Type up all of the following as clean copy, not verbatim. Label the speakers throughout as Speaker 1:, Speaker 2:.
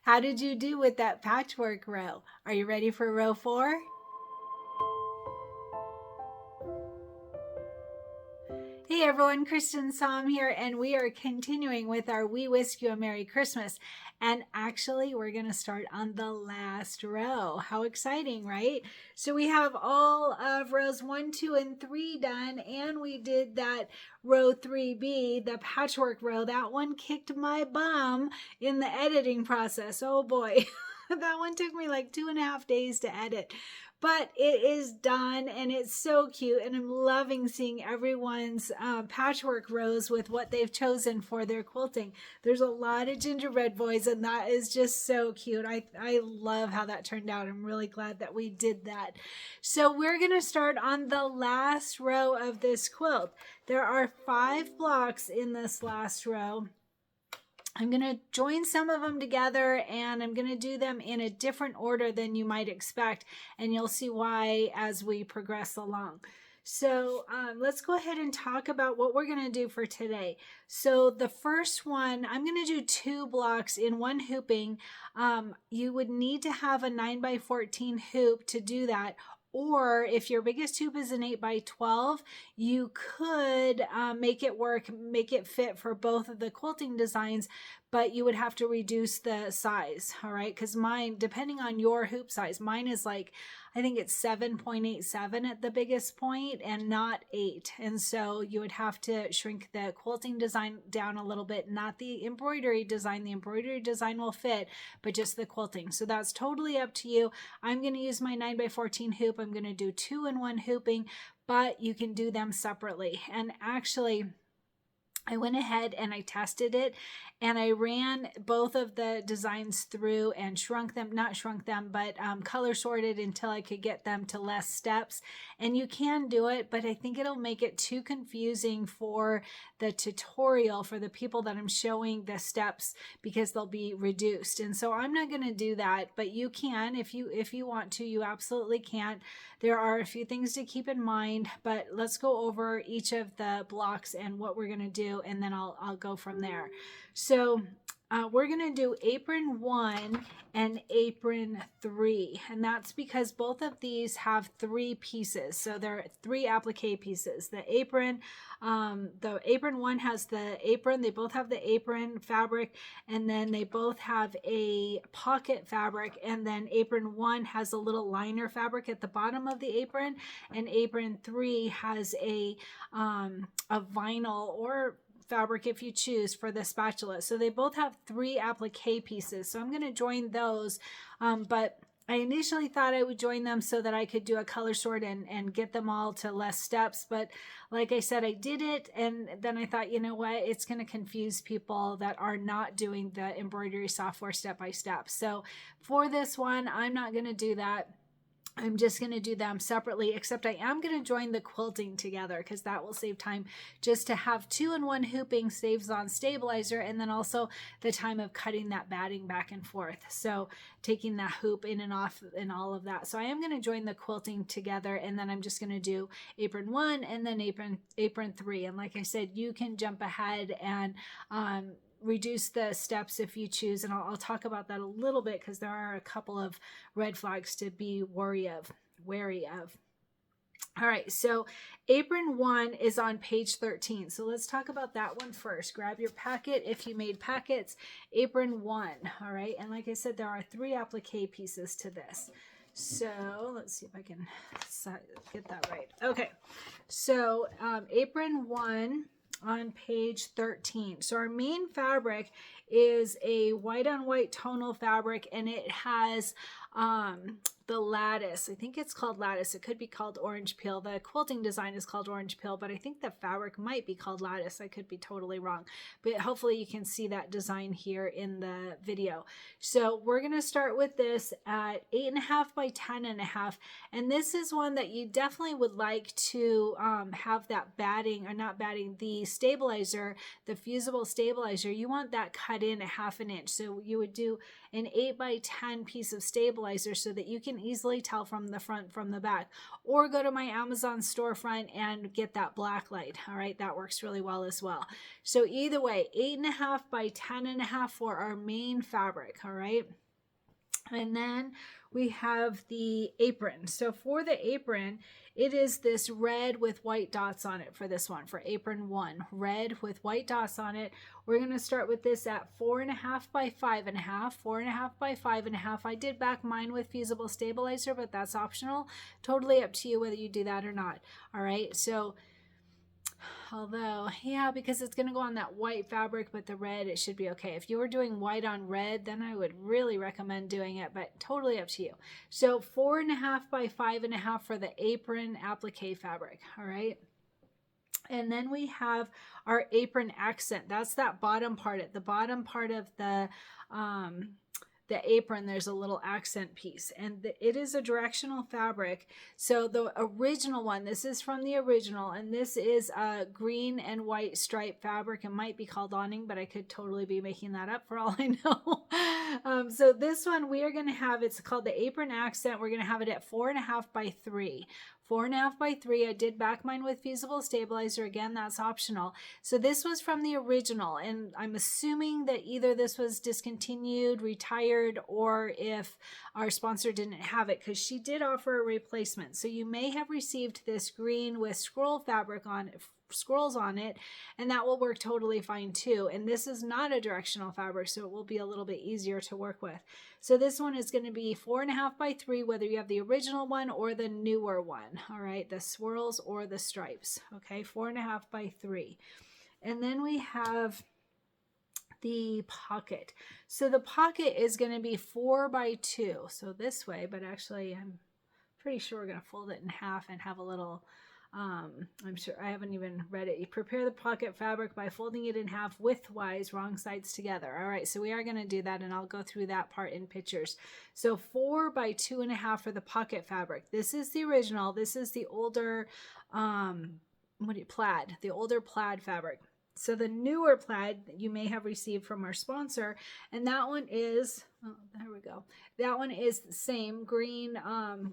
Speaker 1: How did you do with that patchwork row? Are you ready for row 4? Hey everyone, Cristin Som here, and we are continuing with our We Whisk You a Merry Christmas. And actually, we're going to start on the last row. How exciting, right? So we have all of rows 1, 2, and 3 done, and we did that row 3B, the patchwork row. That one kicked my bum in the editing process. Oh boy. That one took me like 2.5 days to edit. But it is done and it's so cute, and I'm loving seeing everyone's patchwork rows with what they've chosen for their quilting. There's a lot of gingerbread boys, and that is just so cute. I love how that turned out. I'm really glad that we did that. So we're going to start on the last row of this quilt. There are 5 blocks in this last row. I'm going to join some of them together, and I'm going to do them in a different order than you might expect, and you'll see why as we progress along. So let's go ahead and talk about what we're going to do for today. So the first one, I'm going to do 2 blocks in one hooping. You would need to have a 9x14 hoop to do that. Or if your biggest hoop is an 8x12, you could make it work, make it fit for both of the quilting designs, but you would have to reduce the size, all right? Because mine, depending on your hoop size, mine is like, I think it's 7.87 at the biggest point and not 8. And so you would have to shrink the quilting design down a little bit, not the embroidery design. The embroidery design will fit, but just the quilting. So that's totally up to you. I'm going to use my 9x14 hoop. I'm going to do 2-in-1 hooping, but you can do them separately. And actually, I went ahead and I tested it, and I ran both of the designs through and shrunk them, not shrunk them, but color sorted until I could get them to less steps. And you can do it, but I think it'll make it too confusing for the tutorial for the people that I'm showing the steps, because they'll be reduced. And so I'm not going to do that, but you can, if you want to, you absolutely can. There are a few things to keep in mind, but let's go over each of the blocks and what we're going to do, and then I'll go from there. So we're going to do apron 1 and apron 3, and that's because both of these have 3 pieces. So there are 3 applique pieces. The apron 1 has the apron. They both have the apron fabric, and then they both have a pocket fabric, and then apron 1 has a little liner fabric at the bottom of the apron, and apron 3 has a vinyl or fabric if you choose for the spatula. So they both have 3 applique pieces. So I'm going to join those, but I initially thought I would join them so that I could do a color sort and get them all to less steps. But like I said, I did it, and then I thought, you know what, it's going to confuse people that are not doing the embroidery software step by step. So for this one, I'm not going to do that. I'm just going to do them separately, except I am going to join the quilting together because that will save time. Just to have 2-in-1 hooping saves on stabilizer, and then also the time of cutting that batting back and forth. So taking that hoop in and off and all of that. So I am going to join the quilting together, and then I'm just going to do apron 1 and then apron 3. And like I said, you can jump ahead and reduce the steps if you choose, and I'll talk about that a little bit because there are a couple of red flags to be wary of. All right, so apron 1 is on page 13. So let's talk about that one first. Grab your packet if you made packets. Apron 1, all right? And like I said, there are 3 applique pieces to this. So let's see if I can get that right. Okay, so apron 1 on page 13. So our main fabric is a white on white tonal fabric, and it has the lattice. I think it's called lattice. It could be called orange peel. The quilting design is called orange peel, but I think the fabric might be called lattice. I could be totally wrong, but hopefully you can see that design here in the video. So we're going to start with this at 8.5 by 10.5, and this is one that you definitely would like to have that batting, or not batting, the stabilizer, the fusible stabilizer. You want that cut cut in a 1/2 inch. So you would do an 8 by 10 piece of stabilizer so that you can easily tell from the front from the back, or go to my Amazon storefront and get that black light. All right, that works really well as well. So either way, 8.5 by 10.5 for our main fabric. All right. And then we have the apron. So for the apron, it is this red with white dots on it for this one, for apron 1, red with white dots on it. We're going to start with this at 4.5 by 5.5, 4.5 by 5.5. I did back mine with fusible stabilizer, but that's optional. Totally up to you whether you do that or not. All right. So although, yeah, because it's going to go on that white fabric, but the red, it should be okay. If you were doing white on red, then I would really recommend doing it, but totally up to you. So 4.5 by 5.5 for the apron applique fabric. All right. And then we have our apron accent. That's that bottom part. At the bottom part of the apron, there's a little accent piece, and it is a directional fabric. So the original one, this is from the original, and this is a green and white stripe fabric. It might be called awning, but I could totally be making that up for all I know. So this one we are going to have, it's called the apron accent. We're going to have it at 4.5 by 3. 4.5 by 3. I did back mine with fusible stabilizer. Again, that's optional. So this was from the original, and I'm assuming that either this was discontinued, retired, or if our sponsor didn't have it, because she did offer a replacement. So you may have received this green with scroll fabric on it, scrolls on it, and that will work totally fine too. And this is not a directional fabric, so it will be a little bit easier to work with. So this one is going to be 4.5 by 3, whether you have the original one or the newer one. All right, the swirls or the stripes. Okay, 4.5 by 3. And then we have the pocket. So the pocket is going to be 4 by 2. So this way, but actually I'm pretty sure we're going to fold it in half and have a little, I'm sure I haven't even read it. You prepare the pocket fabric by folding it in half widthwise, wrong sides together. All right, so we are going to do that, and I'll go through that part in pictures. So 4 by 2.5 for the pocket fabric. This is the original. This is the older, plaid, the older plaid fabric. So the newer plaid that you may have received from our sponsor, and that one is, oh, there we go. That one is the same green,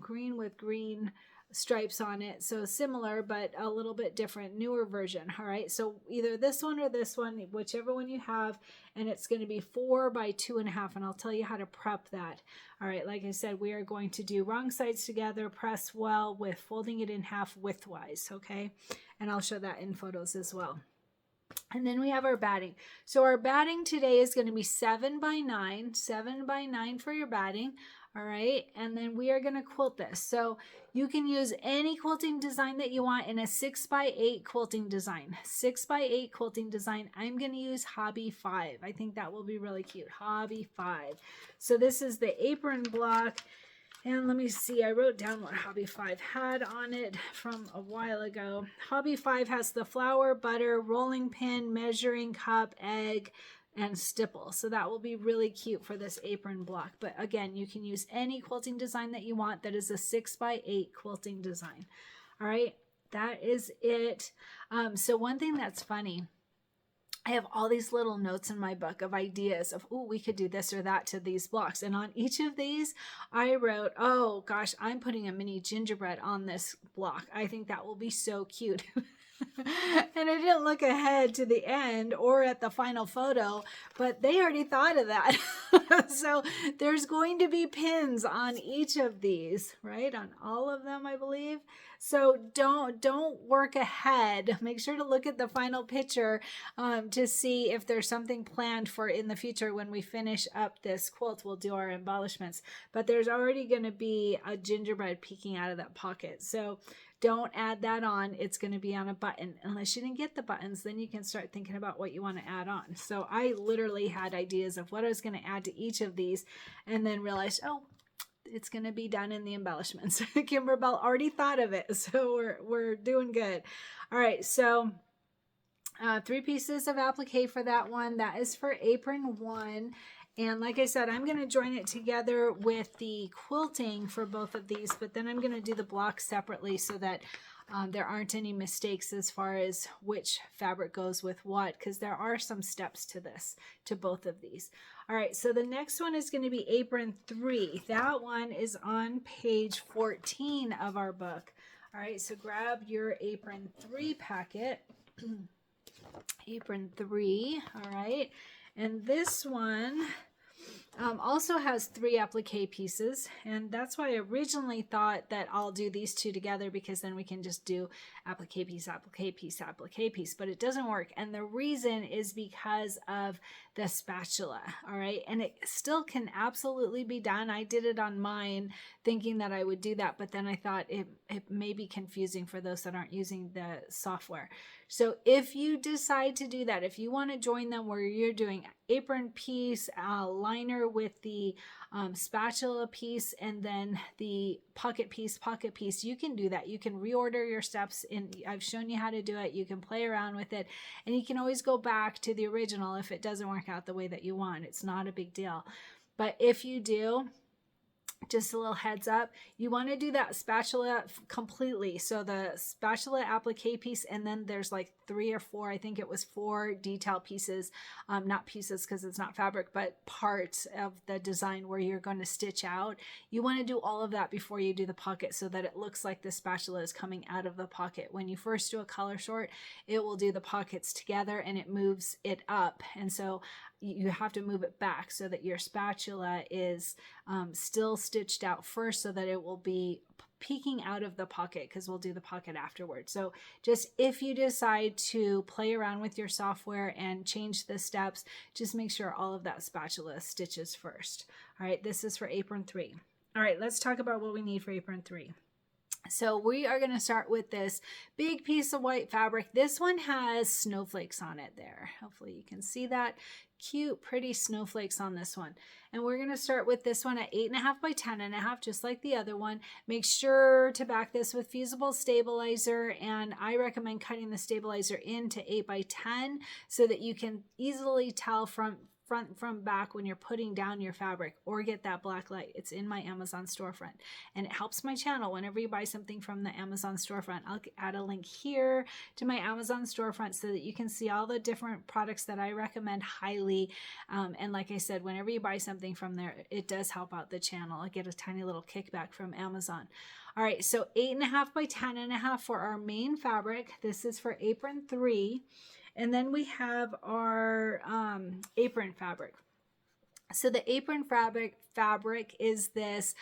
Speaker 1: green with green stripes on it. So similar, but a little bit different, newer version. All right. So either this one or this one, whichever one you have, and it's going to be 4 by 2.5. And I'll tell you how to prep that. All right. Like I said, we are going to do wrong sides together, press well with folding it in half widthwise. Okay. And I'll show that in photos as well. And then we have our batting. So our batting today is going to be 7 by 9, 7 by 9 for your batting. All right. And then we are going to quilt this. So you can use any quilting design that you want in a 6 by 8 quilting design. 6 by 8 quilting design. I'm going to use Hobby 5. I think that will be really cute. Hobby 5. So this is the apron block. And let me see, I wrote down what Hobby 5 had on it from a while ago. Hobby 5 has the flour, butter, rolling pin, measuring cup, egg, and stipple. So that will be really cute for this apron block. But again, you can use any quilting design that you want that is a 6 by 8 quilting design. All right, that is it. So one thing that's funny, I have all these little notes in my book of ideas of, oh, we could do this or that to these blocks. And on each of these, I wrote, oh gosh, I'm putting a mini gingerbread on this block. I think that will be so cute. And I didn't look ahead to the end or at the final photo, but they already thought of that. So there's going to be pins on each of these, right? On all of them, I believe. So don't work ahead. Make sure to look at the final picture to see if there's something planned for in the future. When we finish up this quilt, we'll do our embellishments. But there's already going to be a gingerbread peeking out of that pocket. So don't add that on. It's going to be on a button. Unless you didn't get the buttons, then you can start thinking about what you want to add on. So I literally had ideas of what I was going to add to each of these, and then realized, oh, it's going to be done in the embellishments. Kimberbell already thought of it, so we're doing good. All right, so 3 pieces of applique for that one. That is for apron 1. And like I said, I'm going to join it together with the quilting for both of these, but then I'm going to do the blocks separately so that there aren't any mistakes as far as which fabric goes with what, because there are some steps to this, to both of these. All right, so the next one is going to be Apron 3. That one is on page 14 of our book. All right, so grab your Apron 3 packet. Apron 3, all right. And this one also has 3 applique pieces, and that's why I originally thought that I'll do these two together, because then we can just do applique piece, applique piece, applique piece, but it doesn't work. And the reason is because of the spatula, all right? And it still can absolutely be done. I did it on mine thinking that I would do that, but then I thought it may be confusing for those that aren't using the software. So if you decide to do that, if you want to join them where you're doing apron piece, liner with the spatula piece, and then the pocket piece, you can do that. You can reorder your steps, and I've shown you how to do it. You can play around with it, and you can always go back to the original if it doesn't work out the way that you want. It's not a big deal. But if you do, just a little heads up, you want to do that spatula completely. So the spatula applique piece, and then there's like 3 or 4, I think it was 4 detail pieces, not pieces because it's not fabric, but parts of the design where you're going to stitch out. You want to do all of that before you do the pocket, so that it looks like the spatula is coming out of the pocket. When you first do a color sort, it will do the pockets together and it moves it up. And so you have to move it back so that your spatula is still stitched out first, so that it will be peeking out of the pocket, because we'll do the pocket afterwards. So just if you decide to play around with your software and change the steps, just make sure all of that spatula stitches first. All right, this is for Apron 3. All right, let's talk about what we need for Apron 3. So we are going to start with this big piece of white fabric. This one has snowflakes on it there. Hopefully you can see that. Cute, pretty snowflakes on this one. And we're going to start with this one at 8.5 by 10.5, just like the other one. Make sure to back this with fusible stabilizer, and I recommend cutting the stabilizer into 8 by 10 so that you can easily tell front from back when you're putting down your fabric, or get that black light. It's in my Amazon storefront, and it helps my channel whenever you buy something from the Amazon storefront. I'll add a link here to my Amazon storefront so that you can see all the different products that I recommend highly. And like I said, whenever you buy something from there, it does help out the channel. I get a tiny little kickback from Amazon. All right, so 8.5 by 10.5 for our main fabric. This is for Apron 3. And then we have our apron fabric. So the apron fabric is this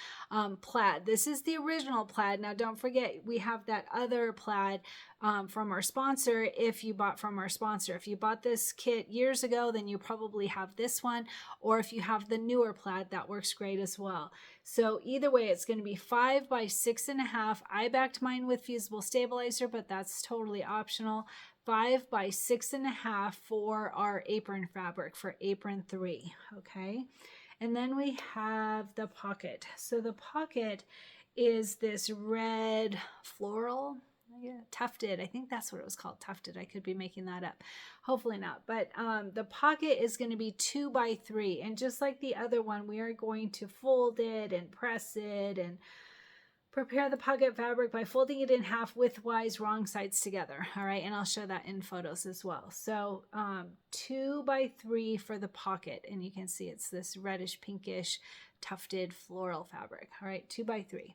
Speaker 1: plaid. This is the original plaid. Now don't forget, we have that other plaid from our sponsor. If you bought from our sponsor, if you bought this kit years ago, then you probably have this one. Or if you have the newer plaid, that works great as well. So either way, it's going to be 5 by 6.5. I backed mine with fusible stabilizer, but that's totally optional. 5 by 6.5 for our apron fabric for Apron 3, okay? And then we have the pocket. So the pocket is this red floral, tufted. I think that's what it was called, tufted. I could be making that up. Hopefully not. But the pocket is going to be 2 by 3. And just like the other one, we are going to fold it and press it and prepare the pocket fabric by folding it in half widthwise, wrong sides together. All right, and I'll show that in photos as well. So 2 by 3 for the pocket, and you can see it's this reddish pinkish tufted floral fabric. All right, 2 by 3.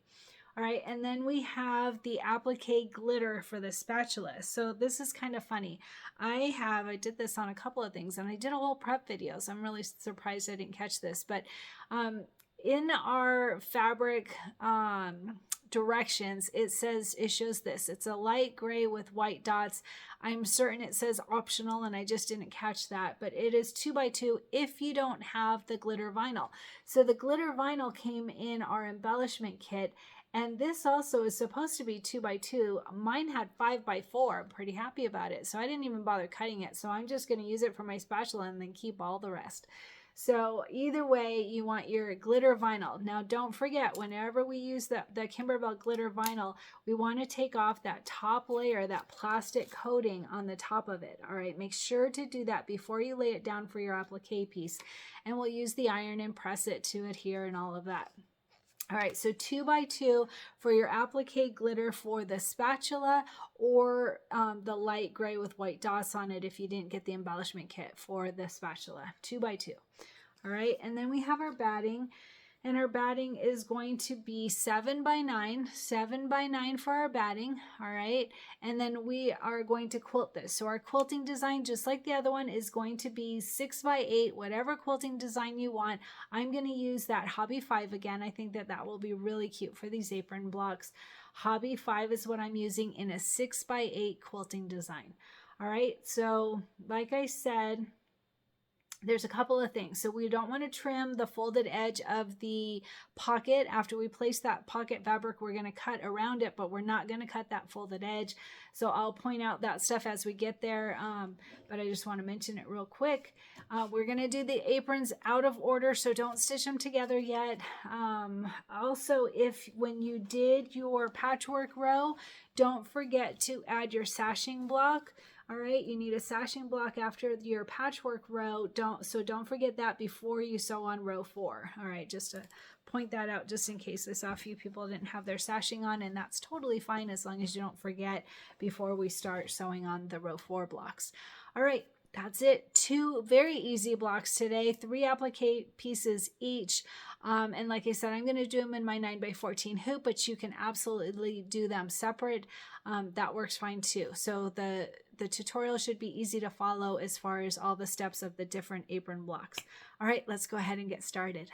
Speaker 1: All right, and then we have the applique glitter for the spatula. So this is kind of funny. I did this on a couple of things, and I did a whole prep video, so I'm really surprised I didn't catch this. But in our fabric directions, it shows this. It's a light gray with white dots. I'm certain it says optional, and I just didn't catch that, but it is 2 by 2 if you don't have the glitter vinyl. So the glitter vinyl came in our embellishment kit, and this also is supposed to be 2 by 2. Mine had 5 by 4. I'm pretty happy about it, so I didn't even bother cutting it. So I'm just going to use it for my spatula and then keep all the rest. So either way, you want your glitter vinyl. Now don't forget, whenever we use the Kimberbell glitter vinyl, we want to take off that top layer, that plastic coating on the top of it. All right, make sure to do that before you lay it down for your applique piece. And we'll use the iron and press it to adhere and all of that. All right, so 2 by 2 for your applique glitter for the spatula, or the light gray with white dots on it if you didn't get the embellishment kit for the spatula. 2 by 2. All right, and then we have our batting. And our batting is going to be 7 by 9, 7 by 9 for our batting, all right? And then we are going to quilt this. So our quilting design, just like the other one, is going to be 6 by 8, whatever quilting design you want. I'm going to use that Hobby 5 again. I think that that will be really cute for these apron blocks. Hobby 5 is what I'm using in a 6 by 8 quilting design. All right, so like I said, there's a couple of things. So we don't want to trim the folded edge of the pocket. After we place that pocket fabric, we're going to cut around it, but we're not going to cut that folded edge. So I'll point out that stuff as we get there, but I just want to mention it real quick. We're going to do the aprons out of order, so don't stitch them together yet. Also, when you did your patchwork row, don't forget to add your sashing block. All right, you need a sashing block after your patchwork row. Don't forget that before you sew on row 4. All right, just to point that out, just in case I saw a few people didn't have their sashing on, and that's totally fine as long as you don't forget before we start sewing on the row 4 blocks. All right, that's it. 2 very easy blocks today, 3 applique pieces each. And like I said, I'm going to do them in my 9 by 14 hoop, but you can absolutely do them separate. That works fine too. So the tutorial should be easy to follow as far as all the steps of the different apron blocks. All right, let's go ahead and get started.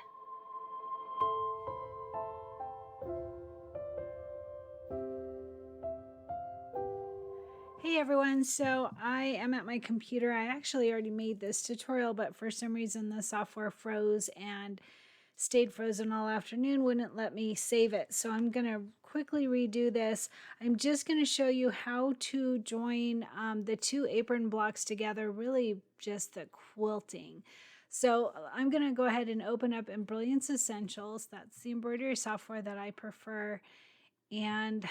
Speaker 1: Hey everyone, so I am at my computer. I actually already made this tutorial, but for some reason the software froze and stayed frozen all afternoon, wouldn't let me save it. So I'm going to quickly redo this. I'm just going to show you how to join the 2 apron blocks together, really just the quilting. So I'm going to go ahead and open up Embellishment Essentials. That's the embroidery software that I prefer. And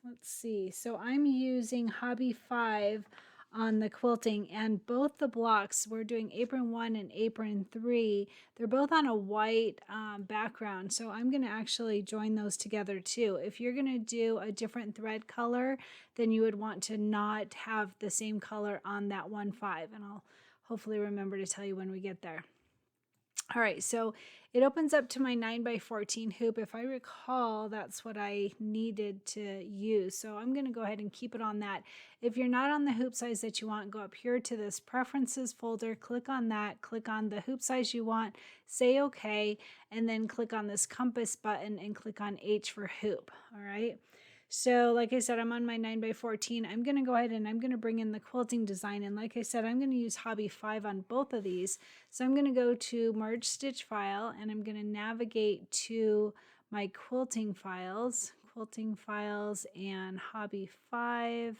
Speaker 1: let's see, so I'm using Hobby 5 on the quilting, and both the blocks, we're doing apron 1 and apron 3, they're both on a white background, so I'm going to actually join those together too. If you're going to do a different thread color, then you would want to not have the same color on that 1-5, and I'll hopefully remember to tell you when we get there. All right, so it opens up to my 9 by 14 hoop. If I recall, that's what I needed to use. So I'm going to go ahead and keep it on that. If you're not on the hoop size that you want, go up here to this preferences folder, click on that, click on the hoop size you want, say okay, and then click on this compass button and click on H for hoop. All right. So like I said, I'm on my 9 by 14. I'm going to go ahead and I'm going to bring in the quilting design. And like I said, I'm going to use Hobby 5 on both of these. So I'm going to go to Merge Stitch File, and I'm going to navigate to my quilting files, and Hobby 5,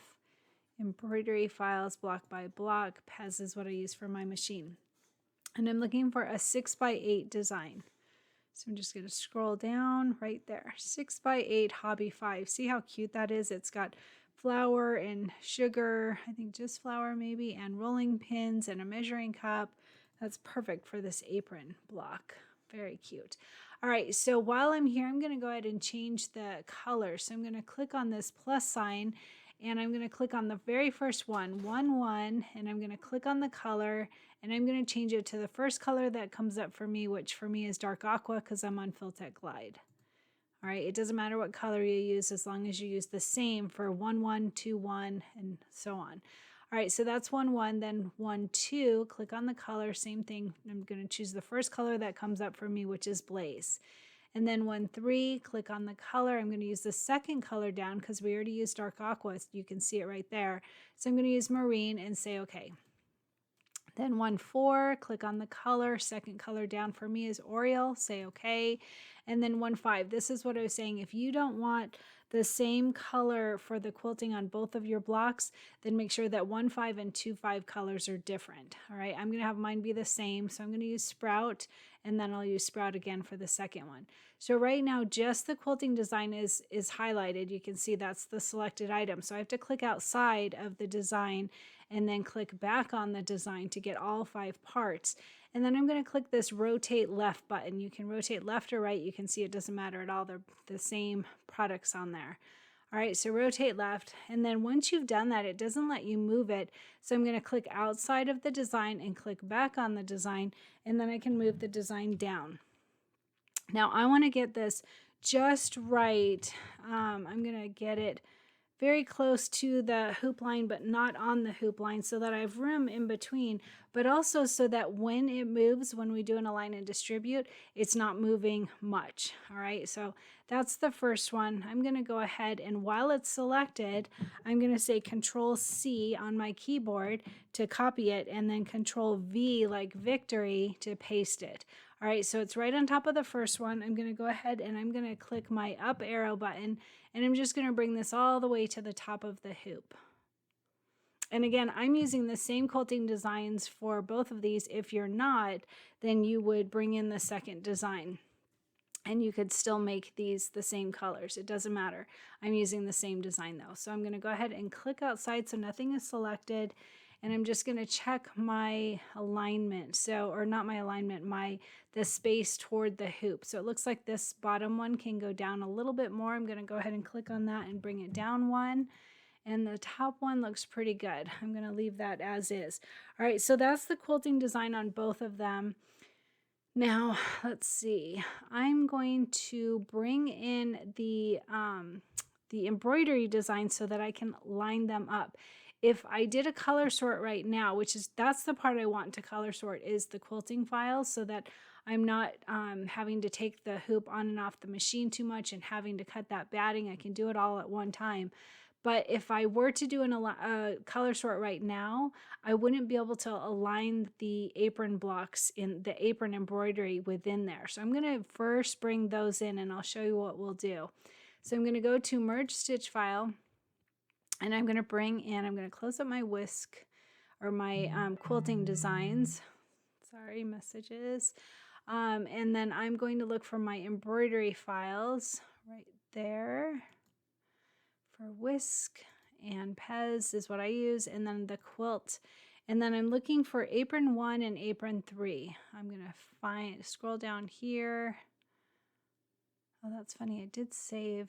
Speaker 1: embroidery files, block by block. Pez is what I use for my machine. And I'm looking for a 6 by 8 design. So I'm just going to scroll down right there. 6 by 8 Hobby 5. See how cute that is? It's got flour and sugar, I think just flour maybe, and rolling pins and a measuring cup. That's perfect for this apron block. Very cute. All right, so while I'm here, I'm going to go ahead and change the color. So I'm going to click on this plus sign, and I'm going to click on the very first one, 1-1, and I'm going to click on the color, and I'm going to change it to the first color that comes up for me, which for me is dark aqua because I'm on Filtech Glide. All right, it doesn't matter what color you use as long as you use the same for 1-1, 2-1, and so on. All right, so that's 1-1, then 1-2, click on the color, same thing. I'm going to choose the first color that comes up for me, which is Blaze. And then 1-3, click on the color. I'm going to use the second color down because we already used dark aqua. You can see it right there. So I'm going to use Marine and say okay. Then 1-4, click on the color. Second color down for me is Oriole. Say okay. And then 1-5. This is what I was saying. If you don't want the same color for the quilting on both of your blocks, then make sure that 1-5 and 2-5 colors are different. All right, I'm going to have mine be the same. So I'm going to use Sprout, and then I'll use Sprout again for the second one. So right now, just the quilting design is highlighted. You can see that's the selected item. So I have to click outside of the design and then click back on the design to get all 5 parts. And then I'm going to click this rotate left button. You can rotate left or right. You can see it doesn't matter at all. They're the same products on there. All right, so rotate left. And then once you've done that, it doesn't let you move it. So I'm going to click outside of the design and click back on the design. And then I can move the design down. Now I want to get this just right. I'm going to get it very close to the hoop line, but not on the hoop line, so that I have room in between, but also so that when it moves, when we do an align and distribute, it's not moving much. All right, so that's the first one. I'm going to go ahead, and while it's selected, I'm going to say Control C on my keyboard to copy it, and then Control V like victory to paste it. All right, so it's right on top of the first one. I'm going to go ahead and I'm going to click my up arrow button, and I'm just going to bring this all the way to the top of the hoop. And again, I'm using the same quilting designs for both of these. If you're not, then you would bring in the second design. And you could still make these the same colors. It doesn't matter. I'm using the same design though. So I'm going to go ahead and click outside so nothing is selected. And I'm just going to check my alignment. So, or not my alignment, the space toward the hoop. So it looks like this bottom one can go down a little bit more. I'm going to go ahead and click on that and bring it down one. And the top one looks pretty good. I'm going to leave that as is. All right, so that's the quilting design on both of them. Now, let's see. I'm going to bring in the embroidery design so that I can line them up. If I did a color sort right now, that's the part I want to color sort, is the quilting files, so that I'm not having to take the hoop on and off the machine too much and having to cut that batting. I can do it all at one time. But if I were to do a color sort right now, I wouldn't be able to align the apron blocks in the apron embroidery within there. So I'm going to first bring those in, and I'll show you what we'll do. So I'm going to go to Merge Stitch File, and I'm going to close up my Whisk, or my quilting designs. Sorry, messages. And then I'm going to look for my embroidery files right there. For Whisk and Pez is what I use, and then the quilt. And then I'm looking for apron 1 and apron 3. I'm going to scroll down here. Oh, that's funny. I did save.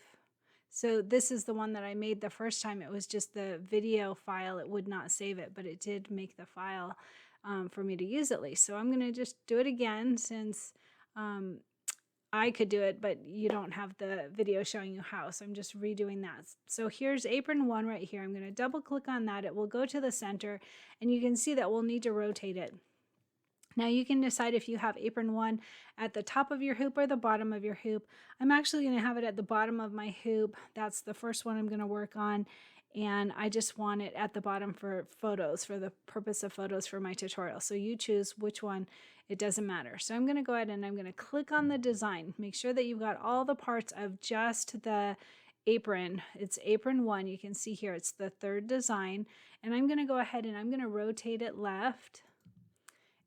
Speaker 1: So this is the one that I made the first time. It was just the video file. It would not save it, but it did make the file for me to use at least. So I'm going to just do it again, since I could do it, but you don't have the video showing you how. So I'm just redoing that. So here's apron 1 right here. I'm going to double click on that. It will go to the center, and you can see that we'll need to rotate it. Now you can decide if you have apron 1 at the top of your hoop or the bottom of your hoop. I'm actually going to have it at the bottom of my hoop. That's the first one I'm going to work on. And I just want it at the bottom for photos, for the purpose of photos for my tutorial. So you choose which one, it doesn't matter. So I'm going to go ahead and I'm going to click on the design. Make sure that you've got all the parts of just the apron. It's apron 1. You can see here it's the third design. And I'm going to go ahead and I'm going to rotate it left.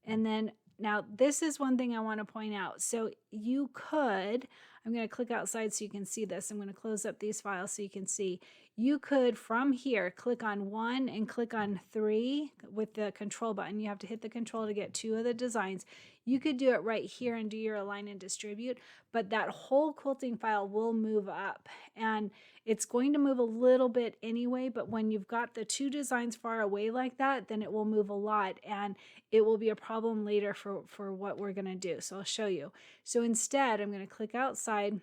Speaker 1: And then now this is one thing I want to point out. So you could, I'm going to click outside so you can see this. I'm going to close up these files so you can see. You could, from here, click on 1 and click on 3 with the control button. You have to hit the control to get 2 of the designs. You could do it right here and do your align and distribute, but that whole quilting file will move up, and it's going to move a little bit anyway, but when you've got the 2 designs far away like that, then it will move a lot, and it will be a problem later for what we're going to do. So I'll show you. So instead, I'm going to click outside.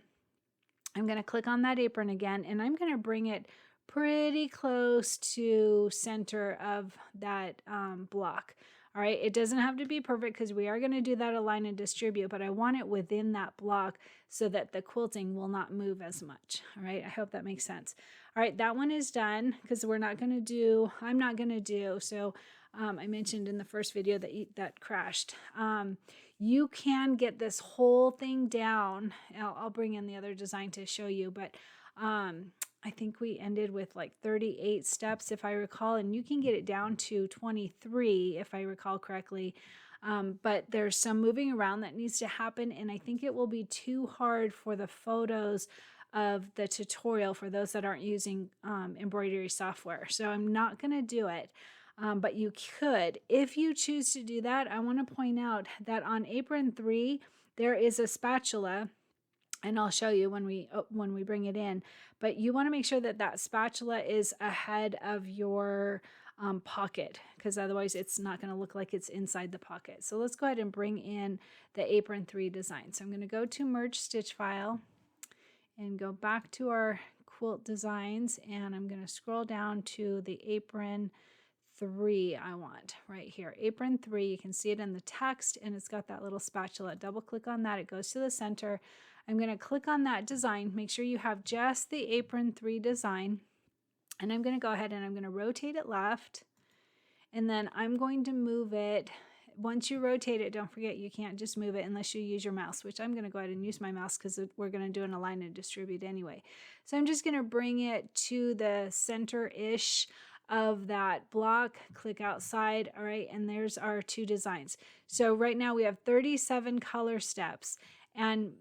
Speaker 1: I'm going to click on that apron again, and I'm going to bring it pretty close to center of that block. All right, it doesn't have to be perfect because we are going to do that align and distribute, but I want it within that block so that the quilting will not move as much. All right, I hope that makes sense. All right, that one is done because I'm not going to do, so I mentioned in the first video that crashed. You can get this whole thing down. I'll bring in the other design to show you, but I think we ended with like 38 steps if I recall, and you can get it down to 23 if I recall correctly. But there's some moving around that needs to happen, and I think it will be too hard for the photos of the tutorial for those that aren't using embroidery software. So I'm not going to do it. but you could. If you choose to do that, I want to point out that on apron 3, there is a spatula, and I'll show you when we bring it in, but you want to make sure that that spatula is ahead of your pocket, because otherwise it's not going to look like it's inside the pocket. So let's go ahead and bring in the apron 3 design. So I'm going to go to merge stitch file and go back to our quilt designs, and I'm going to scroll down to the apron 3 I want right here. Apron 3, you can see it in the text, and it's got that little spatula. Double click on that, it goes to the center. I'm going to click on that design. Make sure you have just the apron 3 design, and I'm going to go ahead and I'm going to rotate it left, and then I'm going to move it. Once you rotate it, don't forget you can't just move it unless you use your mouse, which I'm going to go ahead and use my mouse because we're going to do an align and distribute anyway. So I'm just going to bring it to the center-ish of that block, click outside. All right, and there's our 2 designs. So right now we have 37 color steps, and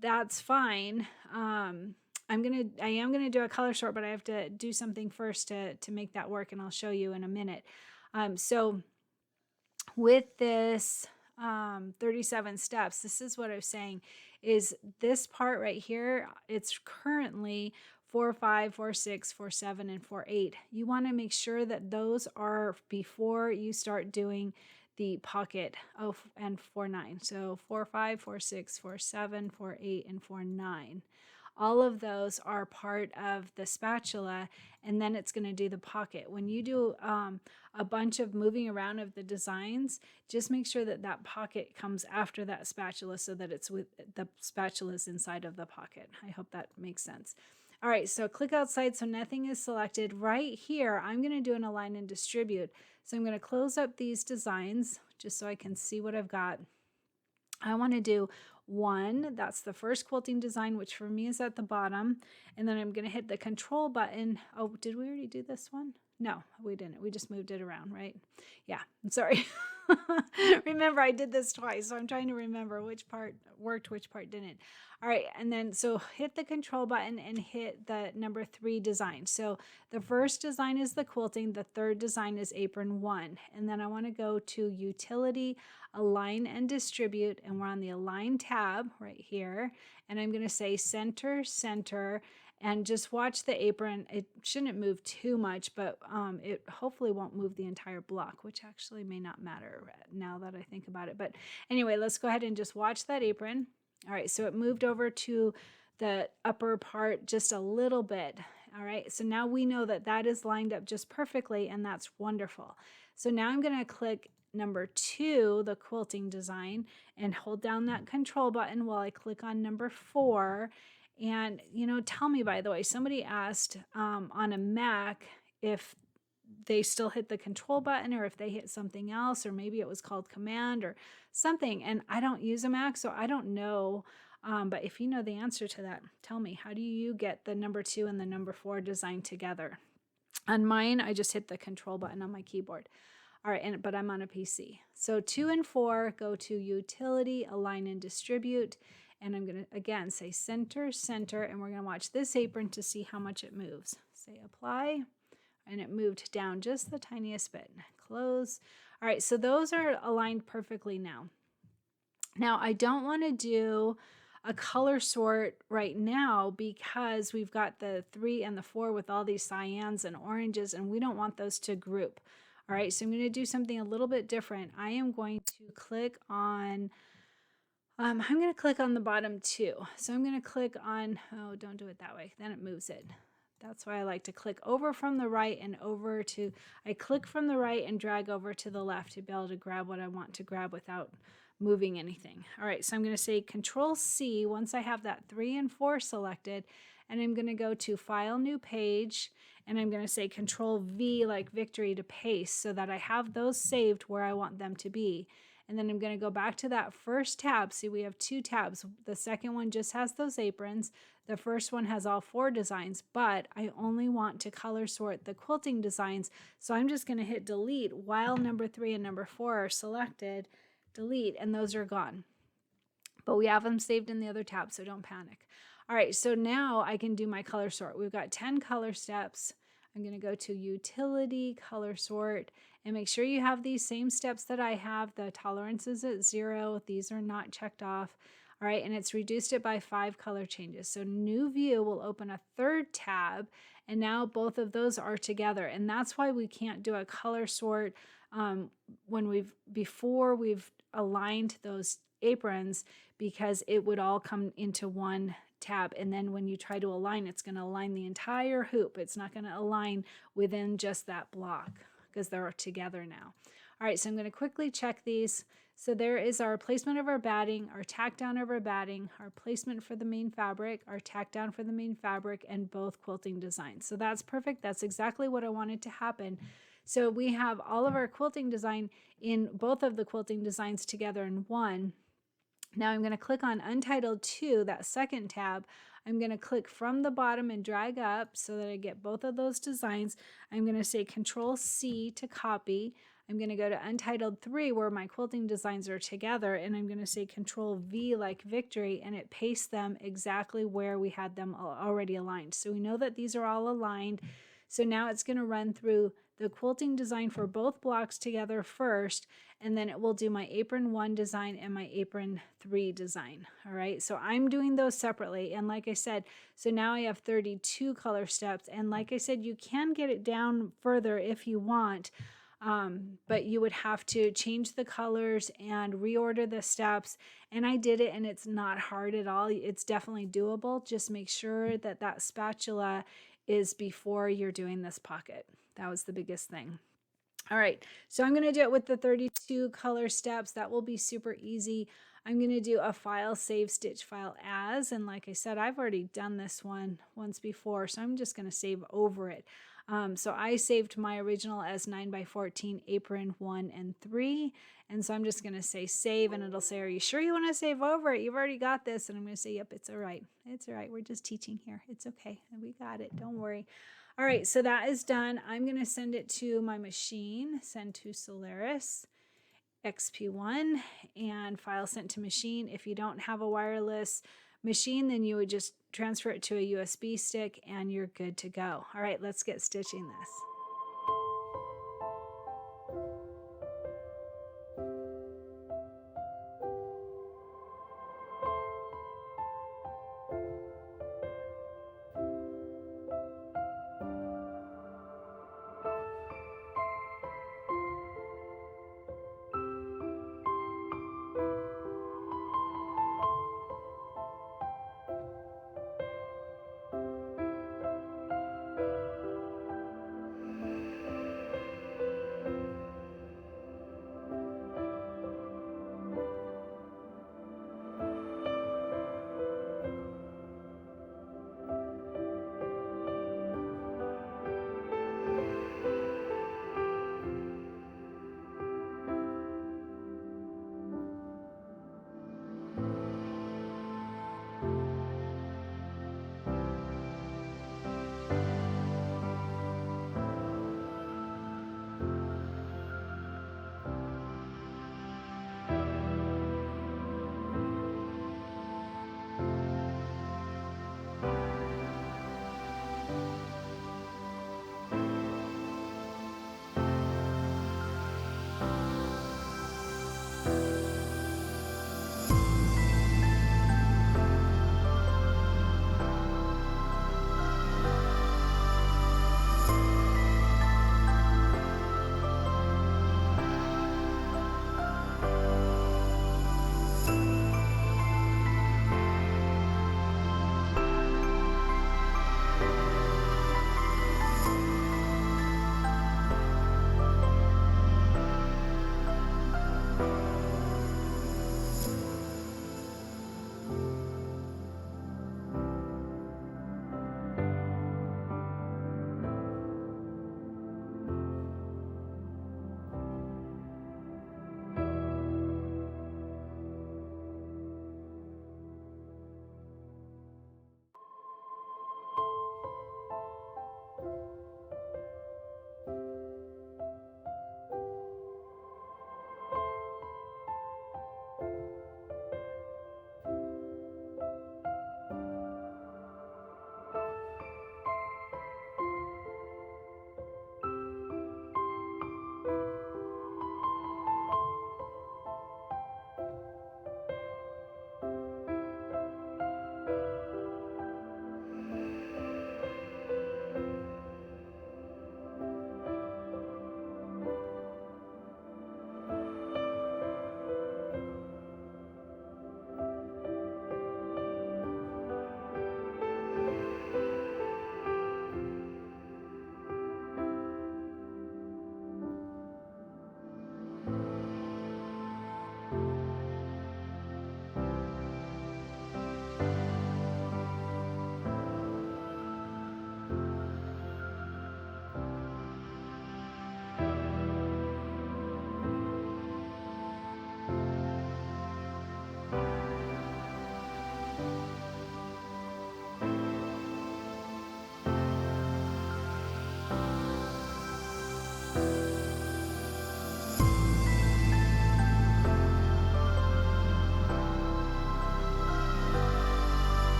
Speaker 1: that's fine. I am gonna do a color sort, but I have to do something first to make that work, and I'll show you in a minute. So with this 37 steps, this is what I was saying, is this part right here, it's currently 4, 5, 4, 6, 4, 7, and 4, 8. You want to make sure that those are before you start doing the pocket. And 4, 9. So 4, 5, 4, 6, 4, 7, 4, 8, and 4, 9. All of those are part of the spatula, and then it's going to do the pocket. When you do a bunch of moving around of the designs, just make sure that that pocket comes after that spatula so that it's with the spatula's inside of the pocket. I hope that makes sense. All right, so click outside so nothing is selected. Right here, I'm going to do an align and distribute. So I'm going to close up these designs just so I can see what I've got. I want to do 1, that's the first quilting design, which for me is at the bottom, and then I'm going to hit the control button. Oh, did we already do this one? No, we didn't. We just moved it around, right? Yeah, I'm sorry. Remember, I did this twice, so I'm trying to remember which part worked, which part didn't. All right, and then so hit the control button and hit the number 3 design. So the first design is the quilting, the third design is apron 1. And then I want to go to utility, align and distribute, and we're on the align tab right here. And I'm going to say center, center, and just watch the apron. It shouldn't move too much, but it hopefully won't move the entire block, which actually may not matter now that I think about it. But anyway, let's go ahead and just watch that apron. All right, so it moved over to the upper part just a little bit. All right, so now we know that that is lined up just perfectly, and that's wonderful. So now I'm going to click number 2, the quilting design, and hold down that control button while I click on number 4. And, tell me, by the way, somebody asked on a Mac if they still hit the control button or if they hit something else, or maybe it was called command or something. And I don't use a Mac, so I don't know. But if you know the answer to that, tell me, how do you get the number 2 and the number 4 design together? On mine, I just hit the control button on my keyboard. All right, but I'm on a PC. So 2 and 4 go to utility, align and distribute. And I'm going to, again, say center, center, and we're going to watch this apron to see how much it moves. Say apply, and it moved down just the tiniest bit. Close. All right, so those are aligned perfectly now. Now, I don't want to do a color sort right now because we've got the 3 and the 4 with all these cyans and oranges, and we don't want those to group. All right, so I'm going to do something a little bit different. I am going to click on... I'm going to click on the bottom 2. So I'm going to click on, don't do it that way. Then it moves it. That's why I like to click over from the right and over to, I click from the right and drag over to the left to be able to grab what I want to grab without moving anything. All right, so I'm going to say Control C once I have that 3 and 4 selected, and I'm going to go to File, New Page, and I'm going to say Control V like victory to paste so that I have those saved where I want them to be. And then I'm going to go back to that first tab. See, we have 2 tabs. The second one just has those aprons. The first one has all 4 designs, but I only want to color sort the quilting designs. So I'm just going to hit delete while number 3 and number 4 are selected. Delete, and those are gone. But we have them saved in the other tab, so don't panic. All right, so now I can do my color sort. We've got 10 color steps. I'm going to go to Utility, Color Sort, and make sure you have these same steps that I have. The tolerance is at 0. These are not checked off. All right, and it's reduced it by 5 color changes. So new view will open a third tab, and now both of those are together. And that's why we can't do a color sort before we've aligned those aprons, because it would all come into one tab. And then when you try to align, it's going to align the entire hoop. It's not going to align within just that block because they're together now. All right, so I'm going to quickly check these. So there is our placement of our batting, our tack down of our batting, our placement for the main fabric, our tack down for the main fabric, and both quilting designs. So that's perfect. That's exactly what I wanted to happen. So we have all of our quilting design in both of the quilting designs together in one. Now I'm going to click on Untitled 2, that second tab. I'm going to click from the bottom and drag up so that I get both of those designs. I'm going to say Control C to copy. I'm going to go to Untitled 3 where my quilting designs are together, and I'm going to say Control V like victory, and it pastes them exactly where we had them already aligned. So we know that these are all aligned. So now it's going to run through the quilting design for both blocks together first, and then it will do my apron 1 design and my apron 3 design. All right, so I'm doing those separately. And like I said, so now I have 32 color steps. And like I said, you can get it down further if you want, but you would have to change the colors and reorder the steps. And I did it, and it's not hard at all. It's definitely doable. Just make sure that that spatula is before you're doing this pocket. That was the biggest thing. All right, so I'm going to do it with the 32 color steps. That will be super easy. I'm going to do a file, save stitch file as, and like I said, I've already done this one once before, so I'm just going to save over it. So I saved my original as 9x14 apron 1 and 3, and so I'm just going to say save, and it'll say, are you sure you want to save over it? You've already got this. And I'm going to say, yep, it's all right. It's all right. We're just teaching here. It's okay. We got it. Don't worry. All right, so that is done. I'm going to send it to my machine, send to Solaris XP1, and file sent to machine. If you don't have a wireless machine, then you would just transfer it to a USB stick and you're good to go. All right, let's get stitching this.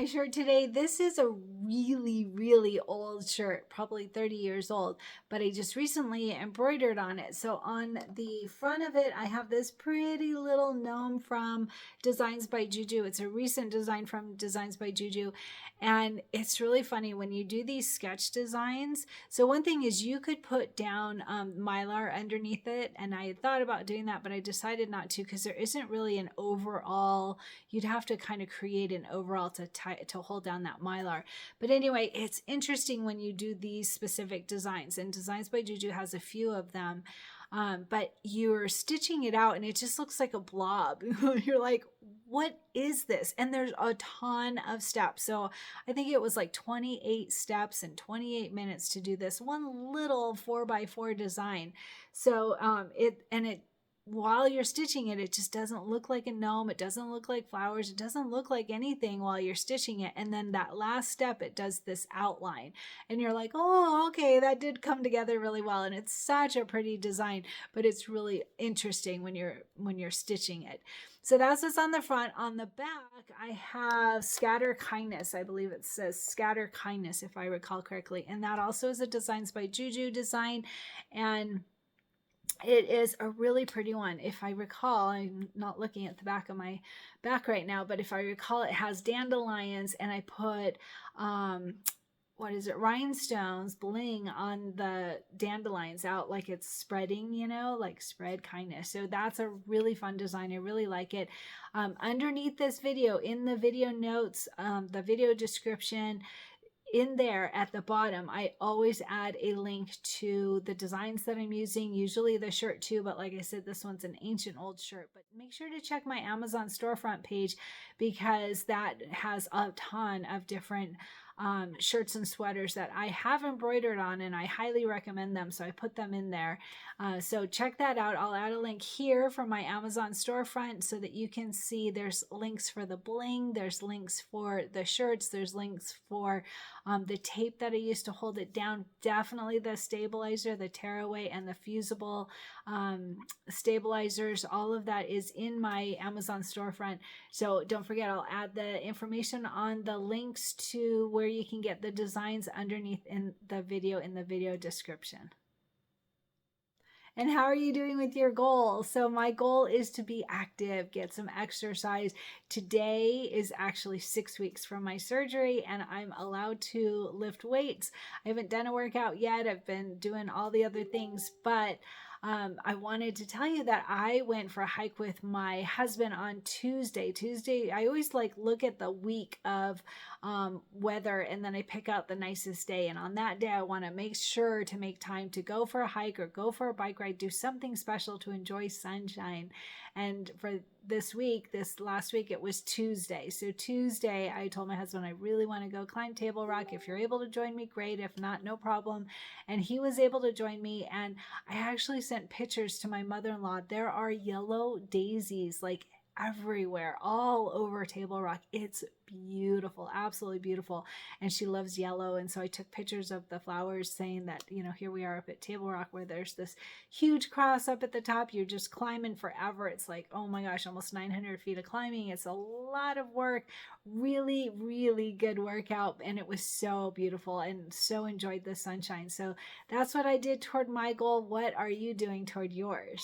Speaker 1: my shirt today. This is a really, really old shirt, probably 30 years old, but I just recently embroidered on it. So on the front of it, I have this pretty little gnome from Designs by Juju. It's a recent design from Designs by Juju. And it's really funny when you do these sketch designs. So one thing is you could put down Mylar underneath it. And I had thought about doing that, but I decided not to because there isn't really an overall, you'd have to kind of create an overall to hold down that Mylar. But anyway, it's interesting when you do these specific designs, and Designs by Juju has a few of them. But you're stitching it out and it just looks like a blob. You're like, what is this? And there's a ton of steps. So I think it was like 28 steps and 28 minutes to do this one little 4x4 design. So while you're stitching it, it just doesn't look like a gnome. It doesn't look like flowers. It doesn't look like anything while you're stitching it. And then that last step, it does this outline. And you're like, oh, okay, that did come together really well. And it's such a pretty design, but it's really interesting when you're stitching it. So that's what's on the front. On the back, I have Scatter Kindness. I believe it says Scatter Kindness, if I recall correctly. And that also is a Designs by Juju design. And it is a really pretty one. If I recall, I'm not looking at the back of my back right now, but if I recall, it has dandelions, and I put, rhinestones, bling on the dandelions out like it's spreading, like spread kindness. So that's a really fun design. I really like it. Underneath this video, in the video notes, the video description, in there at the bottom, I always add a link to the designs that I'm using, usually the shirt too, but like I said, this one's an ancient old shirt. But make sure to check my Amazon storefront page because that has a ton of different shirts and sweaters that I have embroidered on, and I highly recommend them. So I put them in there. So check that out. I'll add a link here from my Amazon storefront so that you can see there's links for the bling, there's links for the shirts, there's links for the tape that I used to hold it down, definitely the stabilizer, the tearaway, and the fusible stabilizers. All of that is in my Amazon storefront. So don't forget, I'll add the information on the links to where you can get the designs underneath in the video description. And how are you doing with your goal? So my goal is to be active, get some exercise. Today is actually 6 weeks from my surgery, and I'm allowed to lift weights. I haven't done a workout yet. I've been doing all the other things, but I wanted to tell you that I went for a hike with my husband on Tuesday. I always look at the week of weather, and then I pick out the nicest day. And on that day, I want to make sure to make time to go for a hike or go for a bike ride, do something special to enjoy sunshine. And for this last week, it was Tuesday. So Tuesday, I told my husband, I really want to go climb Table Rock. If you're able to join me, great. If not, no problem. And he was able to join me. And I actually sent pictures to my mother-in-law. There are yellow daisies everywhere, all over Table Rock. It's beautiful, absolutely beautiful. And she loves yellow. And so I took pictures of the flowers saying that, here we are up at Table Rock where there's this huge cross up at the top. You're just climbing forever. It's like, oh my gosh, almost 900 feet of climbing. It's a lot of work, really, really good workout. And it was so beautiful and so enjoyed the sunshine. So that's what I did toward my goal. What are you doing toward yours?